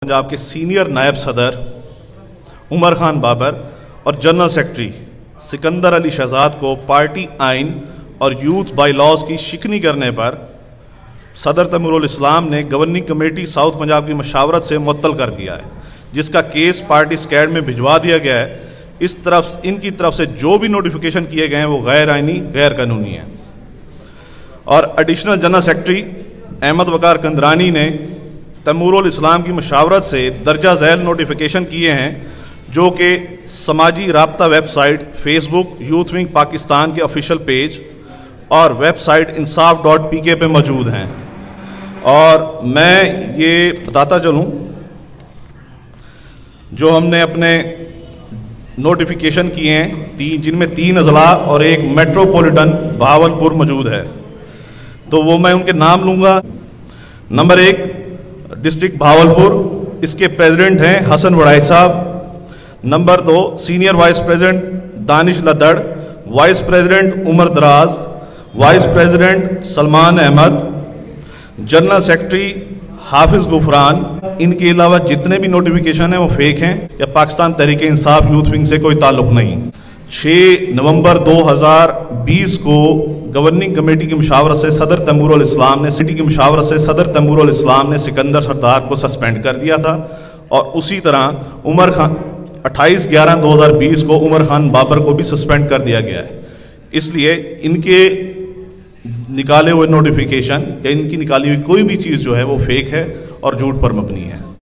पंजाब के सीनियर नायब सदर उमर खान बाबर और जनरल सेक्रेटरी सिकंदर अली शहजाद को पार्टी आइन और यूथ बाई लॉज की शिकनी करने पर सदर तैमूरुल इस्लाम ने गवर्निंग कमेटी साउथ पंजाब की मशावरत से मुअत्तल कर दिया है, जिसका केस पार्टी स्कैड में भिजवा दिया गया है। इनकी तरफ से जो भी नोटिफिकेशन किए गए हैं वो गैर आइनी गैर कानूनी है। और एडिशनल जनरल सेक्रेटरी अहमद वकार कंदरानी ने तैमूरुल इस्लाम की मशावरत से दर्जा झैल नोटिफिकेशन किए हैं, जो कि समाजी राब्ता website Facebook youth wing Pakistan के ऑफिशियल पेज और वेबसाइट insaf.pk पे मौजूद हैं। और मैं ये बताता चलूँ, जो हमने अपने नोटिफिकेशन किए हैं जिनमें 3 अजला और एक मेट्रोपॉलिटन बहावलपुर मौजूद है, तो वो मैं उनके नाम लूँगा। नंबर 1 डिस्ट्रिक्ट बहावलपुर, इसके प्रेसिडेंट हैं हसन वड़ाई साहब। Number 2 senior vice president Danish Ladhar, vice president Umar Daraz, vice president Salman Ahmad, general secretary Hafiz Ghufran. इनके अलावा जितने भी नोटिफिकेशन हैं वो फेक हैं या पाकिस्तान तहरीक इंसाफ यूथ विंग से कोई ताल्लुक नहीं। 6 नवंबर 2020 को गवर्निंग कमेटी की मशावरत से सदर तैमूरुल इस्लाम ने सिकंदर सरदार को सस्पेंड कर दिया था, और उसी तरह उमर खान 28/11/2020 को उमर खान बाबर को भी सस्पेंड कर दिया गया है। इसलिए इनके निकाले हुए नोटिफिकेशन या इनकी निकाली हुई कोई भी चीज़ जो है वो फेक है और झूठ पर मबनी है।